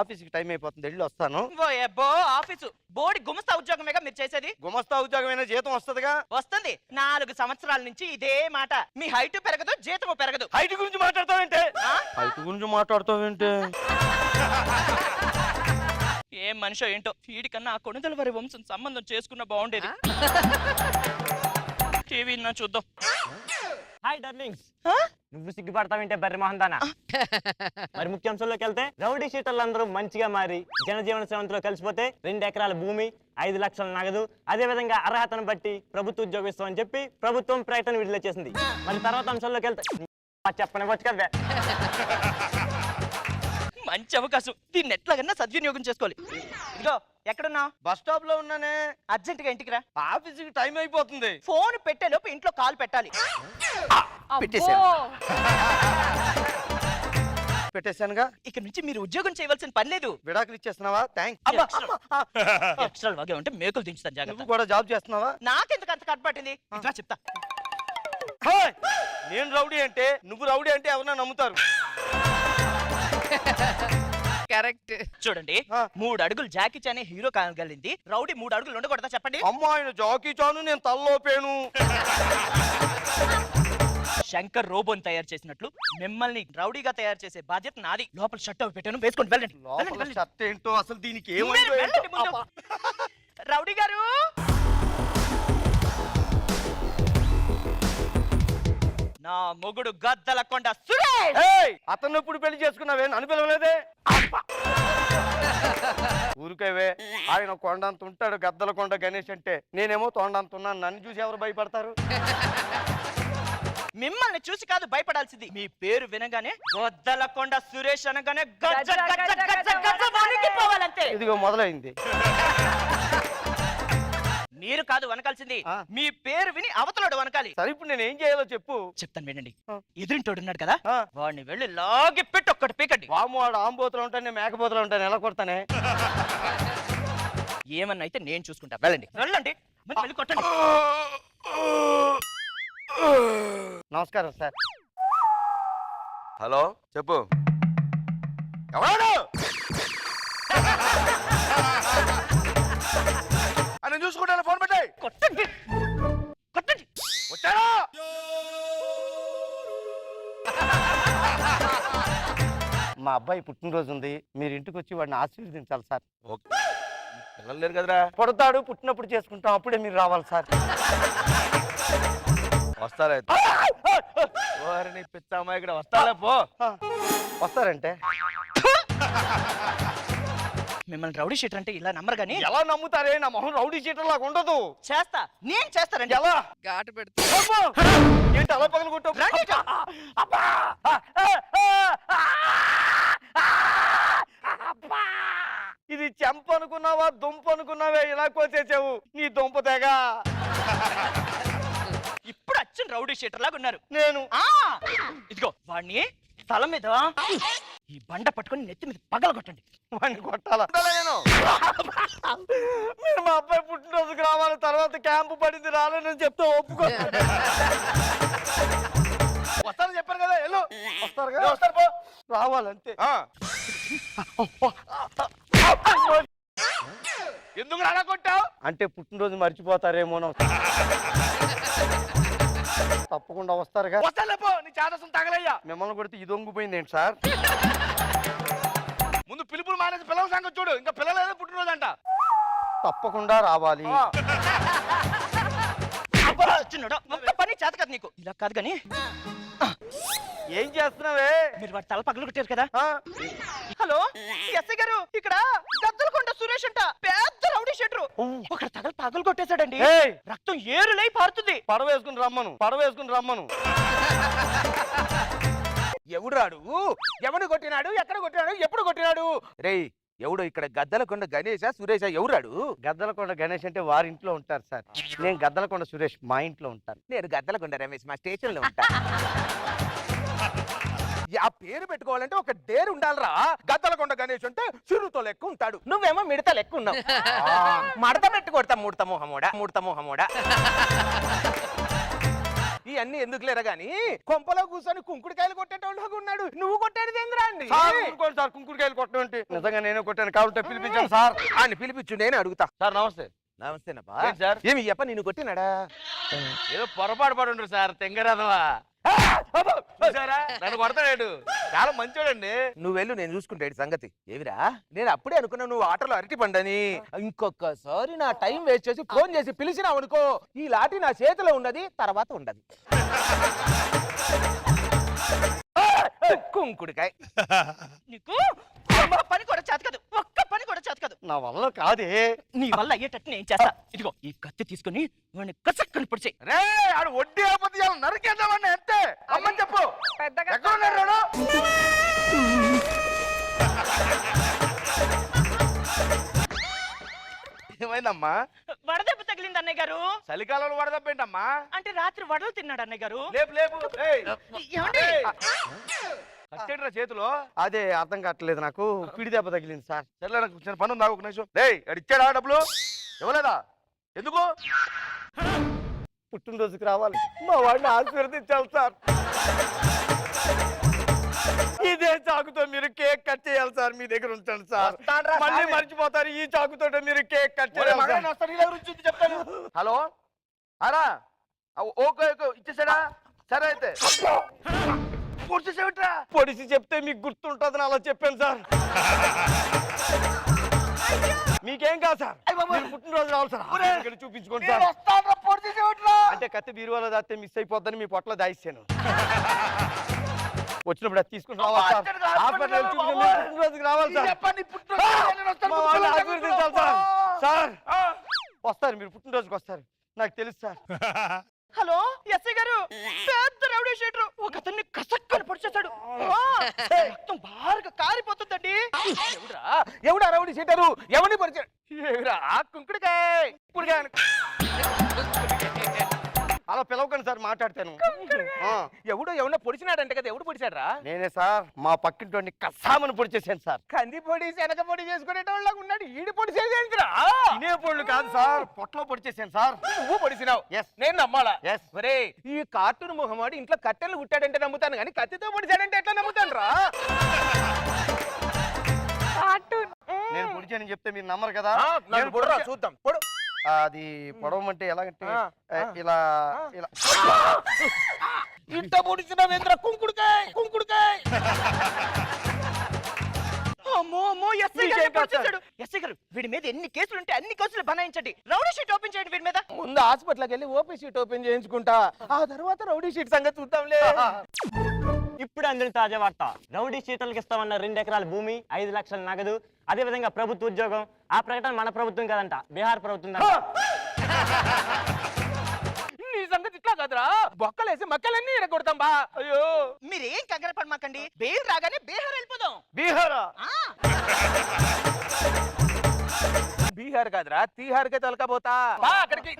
ఆఫీస్కి టైం అయిపోతుంది, వెళ్ళి వస్తాను. ఆఫీసు బోడి గుమస్తా ఉద్యోగమేగా మీరు చేసేది? గుమస్తా ఉద్యోగమైనా జీతం వస్తుందిగా. వస్తుంది. 4 సంవత్సరాల నుంచి ఇదే మాట. మీ హైట్ పెరగదు, జీతము పెరగదు. హైట్ గురించి మాట్లాడతావేంటే? హైట్ గురించి మాట్లాడతావేంటే? ఏం మనిషో ఏంటో, వీడికన్నా ఆ కొణిదల వారి వంశం సంబంధం చేసుకున్న బాగుండేది. టీవీ నా చూద్దాం. Hi darlings. నువ్వు సిగ్గుపడతావంటే బర్రె మోహన్దానా. మరి ముఖ్యాంశంలోకి వెళ్తే, రౌడీ షీటర్లందరూ మంచిగా మారి జనజీవన శ్రవంతిలో కలిసిపోతే 2 ఎకరాల భూమి, 5 లక్షల నగదు, అదే విధంగా అర్హతను బట్టి ప్రభుత్వ ఉద్యోగం ఇస్తామని చెప్పి ప్రభుత్వం ప్రకటన విడుదల చేసింది. మరి తర్వాత అంశంలోకి వెళ్తే చెప్పనివ్వచ్చు కదా. మంచి అవకాశం, దీన్ని ఎట్లాగన్నా సద్వినియోగం చేసుకోవాలి. ఇదిగో ఎక్కడున్నా? బస్ స్టాప్ లో ఉన్నానే. అర్జెంట్ గా ఇంటికి రా. ఆఫీస్కి టైం అయిపోతుంది. ఫోన్ పెట్టేలోపు ఇంట్లో కాల్ పెట్టాలి. పెట్టేశానుగా. ఇక నుంచి మీరు ఉద్యోగం చేయవలసిన పని లేదు. విడాకులు ఇచ్చేస్తున్నావా? థ్యాంక్స్. ఎక్స్ట్రా వాగే ఉంటే మేకులు దించుతాను జాగ్రత్త. నువ్వు కూడా జాబ్ చేస్తున్నావా? నాకెందుకు అంత కట్టుబట్టింది? ఇట్లా చెప్తా. నేను రౌడీ అంటే, నువ్వు రౌడీ అంటే ఎవరన్నా నమ్ముతారు? కరెక్ట్. చూడండి, 3 అడుగులు జాకీ చాన్ హీరో కాగలింది, రౌడీ 3 అడుగులు ఉండకూడదా చెప్పండి? అమ్మా, ఆయన జాకీ చాను, నేను తల్లోపేను. శంకర్ రోబోని తయారు చేసినట్లు మిమ్మల్ని రౌడీగా తయారు చేసే బాధ్యత నాది. లోపల షర్ట్ అవి పెట్టాను, వేసుకొని వెళ్ళండి. లోపల షర్ట్ ఏంటో, అసలు దీనికి మీరు వెళ్ళండి ముందు. రౌడీ గారు, నా మొగుడు గద్దలకొండ సురేష్. అతను ఎప్పుడు పెళ్లి చేసుకున్నావే? నన్ను పిలవలేదే. ఊరికేవే, ఆయన కొండంత ఉంటాడు గద్దలకొండ గణేష్ అంటే, నేనేమో తొండంత ఉన్నాను. నన్ను చూసి ఎవరు భయపడతారు? మిమ్మల్ని చూసి కాదు భయపడాల్సింది, మీ పేరు వినగానే గద్దలకొండ సురేష్ అనగానే గజ్జ గజ్జ గజ్జ గజ్జ వణికిపోవాలంతే. ఇదిగో మొదలైంది. మీరు కాదు వనకాల్సింది, మీ పేరు విని అవతలోడు వనకాలి. సరే, ఇప్పుడు నేను ఏం చేయాలో చెప్పు. చెప్తాను వినండి. ఎదురింటోడున్నాడు కదా, వాడిని వెళ్ళి లాగి పెట్టి ఒక్కటి పీకండి. వాము, వాడు ఆంబోతులు ఉంటాను, మేకపోతులు ఉంటాను, ఎలా కొడతానే? ఏమన్నా అయితే నేను చూసుకుంటా. వెళ్ళండి వెళ్ళండి, వెళ్ళి కొట్టండి. నమస్కారం సార్. హలో, చెప్పు. ఎవరు? నేను చూసుకుంటాను, ఫోన్ పెట్టాయి. కొట్టండి కొట్టండి. వచ్చారా? మా అబ్బాయి పుట్టినరోజు ఉంది, మీరు ఇంటికి వచ్చి వాడిని ఆశీర్వదించాలి సార్. పిల్లలు లేరు కదరా? పుడతాడు, పుట్టినప్పుడు చేసుకుంటాం, అప్పుడే మీరు రావాలి సార్. వస్తారా? వారిని పిచ్చామా, ఇక్కడ వస్తారా? పో. వస్తారంటే మిమ్మల్ని రౌడీ షీటర్ అంటే ఇలా నమ్మరు గానీ. ఎలా నమ్ముతారే? నా మొహం రౌడీ షీటర్ లాగా ఉండదు. చేస్తా, నేను చేస్తానండి. ఎలా? ఘాటు పెడతా. ఏంటి అలా పగలు కొట్టావు? ఇది చెంప అనుకున్నావా, దుంప అనుకున్నావే? ఇలా కోసేసావు, నీ దుంప తెగ. ఇప్పుడు వచ్చిన రౌడీ షీటర్ లాగా ఉన్నారు. నేను ఇదిగో వాడిని తల మీద ఈ బండ పట్టుకొని నెత్తి మీద పగల కొట్టండి. వాడిని కొట్టాలా? మీరు మా అబ్బాయి పుట్టినరోజుకి రావాలి, తర్వాత క్యాంపు పడింది రాలేనని చెప్తే ఒప్పుకో. వస్తారని చెప్పారు కదా, వెళ్ళు. వస్తారు కదా? వస్తారు, పో. రావాలంతే. ఎందుకు అలా కొట్టావు? అంటే పుట్టినరోజు మర్చిపోతారేమో. తప్పకుండా వస్తారుగా. వస్తాలే, పో. నీ చాదసం తగలయ్యా. మిమ్మల్ని కొడితే ఇది ఒంగిపోయింది ఏంటి సార్? ముందు పిలుపులు మానేసి పిల్లల సంగతి చూడు. ఇంకా పిల్లలేదో పుట్టినరోజు అంట. తప్పకుండా రావాలి. ఒక్క పని చేత కదా నీకు. ఇలా కాదు కానీ ఏం చేస్తున్నావే? మీరు వాడి తల పగలు కొట్టారు కదా. హలో ఎస్ఐ గారు, ఇక్కడ గద్దలకొండ సురేష్ అంట పెద్ద రౌడీ షీటరు ఒక తగలు పగలు కొట్టేశాడండి. రక్తం ఏరులై పారుతుంది. పడవ వేసుకుని రమ్మను. ఎవడాడు? ఎవడు కొట్టినాడు? ఎక్కడ కొట్టినాడు? ఎప్పుడు కొట్టినాడు? రేయ్, ఎవడు ఇక్కడ గద్దలకొండ గణేశ సురేష? ఎవరాడు? గద్దలకొండ గణేష్ అంటే వారి ఇంట్లో ఉంటారు సార్. నేను గద్దలకొండ సురేష్ మా ఇంట్లో ఉంటాను. నేను గద్దలకొండ రమేష్ మా స్టేషన్ లో ఉంటా. ఆ పేరు పెట్టుకోవాలంటే ఒక డేర్ ఉండాలరా. గద్దలకొండ గణేష్ అంటే చిరుతో లెక్క ఉంటాడు, నువ్వేమో మిడత లెక్క ఉన్నావు. మడత పెట్టి కొడతా ముడత మొహమోడా. ఇవన్నీ ఎందుకు లేరా గాని కొంపలో కూర్చొని కుంకుడుకాయలు కొట్టేటోళ్ళగా ఉన్నాడు. నువ్వు కొట్టేది ఏందిరా అండి? సార్ ఊరుకోండి సార్, కుంకుడుకాయలు కొట్టడం ఏంటి? నిజంగా నేనే కొట్టాను, కావాలంటే పిలిపించాను సార్. అని పిలిపించు, నేను అడుగుతా. సార్ నమస్తే. నమస్తేనప్పా. ఏంటి సార్? ఏమి చెప్ప నిన్ను కొట్టినాడా? ఏదో పొరపాటు పడి ఉండరు సార్, తెంగరాదవా. చూసారా నన్ను కొడతాడు, చాలా మంచోడండి. నువ్వు వెళ్ళు, నేను చూసుకుంటాడు సంగతి. ఏమిరా, నేను అప్పుడే అనుకున్నా నువ్వు ఆటలో అరటి పండని. ఇంకొకసారి నా టైం వేస్ట్ చేసి ఫోన్ చేసి పిలిచినావు అనుకో, ఈ లాఠీ నా చేతిలో ఉన్నది, తర్వాత ఉండదు. కుంకుడుకాయ నీకు ఒక్క పని కూడా చేత కాదు, ఒక్క పని కూడా చేత కాదు. నా వల్ల కాదే. నీ వల్ల అయ్యేటట్టు నేను చేస్తా. ఇదిగో ఈ కత్తి తీసుకుని వాడిని కసక్కని పొడిచేయ్. రే ఆడు వడ్డీ ఆపత్తి నరికేద్దామని అంతే. అమ్మని చెప్పు. ఎక్కడ ఉన్నాడు వాడు? ఏమైందమ్మా? వడదెబ్బ తగిలింది అన్నయ్య గారు. చలికాలంలో వడదబ్బేంటమ్మా? అంటే రాత్రి వడలు తిన్నాడు అన్నయ్య గారు. లేపు లేపు. ఏయ్, ఏమండి? కట్టేట్రా చేతిలో. అదే అర్థం కావట్లేదు నాకు, పిడి దెబ్బ తగిలింది సార్. సరే నాకు చిన్న పని ఉంది, ఒక నిమిషం. రేయ్ ఇచ్చాడా డబ్బులు? ఇవ్వలేదా? ఎందుకు? పుట్టినరోజుకి రావాలి, మా వాడిని ఆశీర్వదించాలి సార్. ఇదే చాకుతో మీరు కేక్ కట్ చేయాలి సార్, మీ దగ్గర ఉంచండి సార్. మళ్ళీ మర్చిపోతారు, ఈ చాకుతో మీరు కేక్ కట్ చేయాలి. చెప్తాను. హలో అరా, ఓకే ఓకే ఇచ్చేసాడా? సరే అయితే పొడిసి చెప్తే మీకు గుర్తుంటుందని అలా చెప్పాను సార్. మీకేం కాదు సార్, మీరు పుట్టినరోజు రావాలి సార్, ఇక్కడ చూపించుకోండి సార్. అంటే కత్తి బీరువాలో దాస్తే మిస్ అయిపోద్దని మీ పొట్టలో దాయిస్తాను. వచ్చినప్పుడు అది తీసుకుని రావాలి సార్. హాస్పిటల్ వెళ్ళి చూపించుకొని మీ పుట్టినరోజుకి రావాలి సార్. మా వాళ్ళని ఆశీర్వదించాలి సార్. సార్ వస్తారు, మీరు పుట్టినరోజుకి వస్తారు, నాకు తెలుసు సార్. హలో ఎస్ఐ గారు, పెద్ద రౌడీ షీటర్ ఒక అతన్ని కసక్కని పొడిచేశాడు. రక్తం బాగా కారిపోతుందండి. ఎవడా రౌడీ సీటరు? ఎవరిని పరిచయం? ఏమిరా కుంకుడుకాయ కుంకుడుకాయ అలా పిలవకండి సార్, మాట్లాడతాను. ఎవడో ఎవడో పొడిచినాడంటే కదా, ఎవడు పొడిచాడ్రా? నేనే సార్, మా పక్కింటి కసామని పొడిచేసాను సార్. కంది పొడి శనగ పొడి చేసుకునేటోళ్ళగా ఉన్నాడు, ఈడు పొడి చేసేంద్రా? తినే పొళ్ళు కాదు సార్, పొట్టలో పొడిచేసాను సార్. నువ్వు పొడిసినావు? Yes. నేను నమ్మాలా? Yes. ఒరే ఈ కార్టూన్ మొహమాడు ఇంట్లో కట్టెలు కుట్టాడంటే నమ్ముతాను, కానీ కత్తితో పొడిచాడంటే ఎట్లా నమ్ముతాను రా? నేను పొడిచానని చెప్తే మీరు నమ్మరు కదా. నేను పొడరా చూద్దాం, పొడు. అది పొడవమంటే ఎలాగంటే ఇలా ఇలా. ఇంత పొడిచినావేంద్ర? కుంకుడుకాయ కుంకుడుకాయ. అమ్మో అమ్మో, ఎస్ఐ గారు పొడిచేశాడు. ఎస్ఐ గారు, వీడి మీద ఎన్ని కేసులు ఉంటే అన్ని కేసులు బనాయించండి. రౌడీ షీట్ ఓపెన్ చేయండి వీడి మీద. ముందు హాస్పిటల్కి వెళ్ళి ఓపీ షీట్ ఓపెన్ చేయించుకుంటా, ఆ తర్వాత రౌడీ షీట్ సంగతి చూద్దాంలే. ఇప్పుడు అందరి తాజా వార్త. రౌడీ షీటర్లకు ఇస్తామన్న 2 ఎకరాల భూమి, 5 లక్షల నగదు, అదే విధంగా ప్రభుత్వ ఉద్యోగం. ఆ ప్రకటన మన ప్రభుత్వం కాదంట, బీహార్ ప్రభుత్వం. నీ సంగతి ఇట్లా కాదురా, బొక్కలేసి మక్కలన్నీ ఇరగొడతాం బా. అయ్యో, మీరేం కంగారు పడమాకండి, బెయిల్ రాగానే బీహార్ వెళ్ళిపోదాం. బీహారా? బీహార్ కాదురా, తీహార్కే తొలకపోతా. అక్కడికి